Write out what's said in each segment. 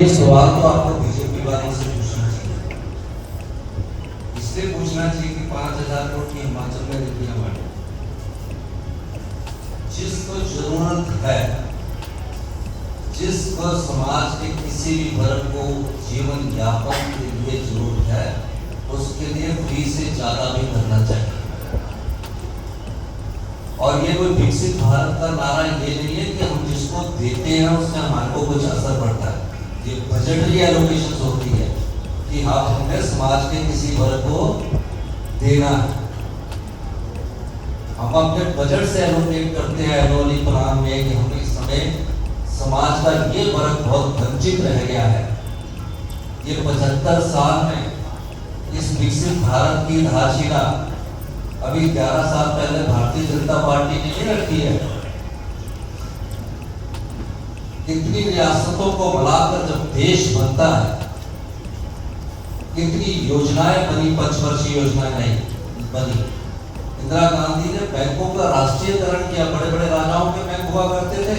ये सवाल तो आपको बीजेपी वालों से पूछना चाहिए, इसलिए पूछना चाहिए कि 5,000 करोड़ की हिमाचल में नीतियां बांटी, जिसको जरूरत है, जिसको समाज के किसी भी वर्ग को जीवन यापन के लिए जरूरत है, उसके लिए फ्री से ज्यादा भी करना चाहिए। और ये कोई विकसित भारत का नारा ये नहीं है कि हम जिसको देते हैं उससे हमारे को कुछ असर पड़ता है। ये बजटरी एलोकेशन होती है कि हाँ हमने समाज के किसी वर्ग को देना है, हम अपने बजट से एलोकेट करते हैं एनुअली प्लान में कि हम इस समय समाज का ये वर्ग बहुत वंचित रह गया है। ये 75 साल में इस विकसित भारत की आधारशिला अभी 11 साल पहले भारतीय जनता पार्टी ने नहीं रखी है। कितनी रियासतों को मिलाकर जब देश बनता है, कितनी योजनाएं बनी, पंचवर्षीय योजनाएं नहीं बनी। इंदिरा गांधी ने बैंकों का राष्ट्रीयकरण किया, बड़े बड़े राजाओं के बैंक हुआ करते थे।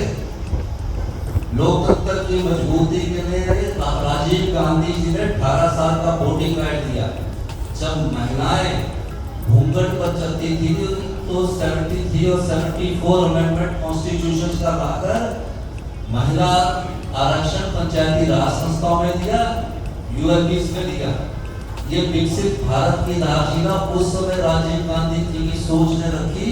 लोकतंत्र की मजबूती के लिए राजीव गांधी जी ने 18 साल का वोटिंग राइट दिया। जब महिलाएं घूंघट पर चलती थी तो 73 और 74 अमेंडमेंट कॉन्स्टिट्यूशन का लाकर महिला आरक्षण पंचायती राज संस्थाओं में दिया, यूएनपीस में दिया। ये विकसित भारत की आधारशिला उस समय राजीव गांधी जी की सोच ने रखी,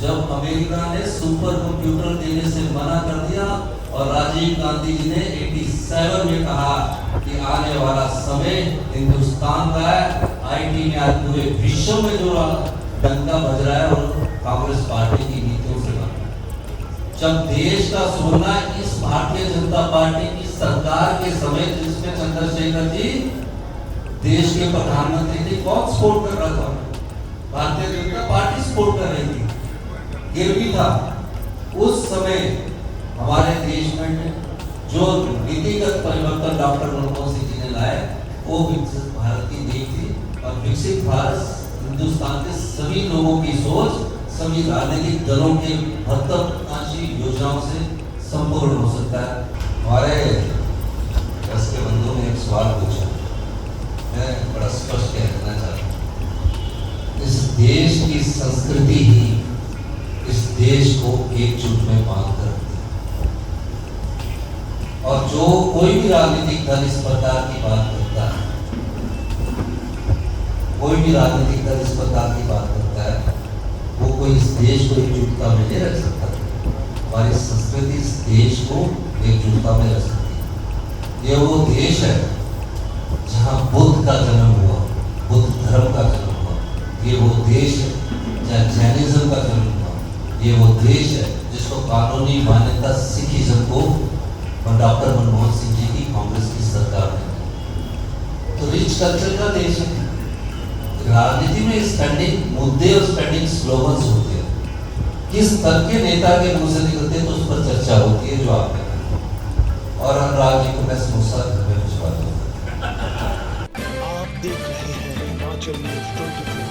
जब अमेरिका ने सुपर कंप्यूटर देने से मना कर दिया और राजीव गांधी जी ने 87 में कहा कि आने वाला समय हिंदुस्तान का है। आईटी में आज पूरे विश्व में जो डंका बज रहा है और कांग्रेस पार्टी की नीतियों से बना। जब देश का सोना इस भारतीय जनता पार्टी की सरकार के समय, जिसमें चंद्रशेखर जी देश के प्रधानमंत्री थे, कौन सपोर्ट कर रहा था? भारतीय जनता पार्टी सपोर्ट कर रही थी, गिरवी था। उस समय हमारे देश में जो नीतिगत परिवर्तन डॉक्टर मनमोहन सिंह जी ने लाए, वो विकसित भारत की नींव थी। और विकसित भारत हिंदुस्तान के सभी लोगों की सोच, सभी राजनीतिक दलों के महत्वाकांक्षी योजनाओं से संपूर्ण हो सकता है। हमारे दस के बंधुओं ने एक सवाल पूछा, मैं बड़ा स्पष्ट कहना चाहता हूँ, इस देश की संस्कृति ही इस देश को एकजुट में बांध कर, और जो कोई भी राजनीतिक दल इस प्रकार की बात करता है, कोई भी राजनीतिक दल इस प्रकार की बात करता है, वो कोई इस देश को एकजुटता में नहीं रख सकता। हमारी संस्कृति इस देश को एकजुटता में रख सकती है। ये वो देश है जहाँ बुद्ध का जन्म हुआ, बुद्ध धर्म का जन्म हुआ। ये वो देश है जहाँ जैनिज्म का जन्म हुआ। ये वो देश है जिसको कानूनी मान्यता सिखिज्म को और डॉक्टर मनमोहन सिंह जी की कांग्रेस की सरकार ने। तो रिच कल्चर का देश है। राजनीति में स्टैंडिंग मुद्दे और स्टैंडिंग स्लोगन्स होते हैं। किस स्तर के नेता के मुंह से निकलते हैं तो उस पर चर्चा होती है, जो आपने कहा। और अनुराग जी को मैं समोसा घर में भिजवा दूंगा। आप देख रहे हैं हिमाचल न्यूज़ 24।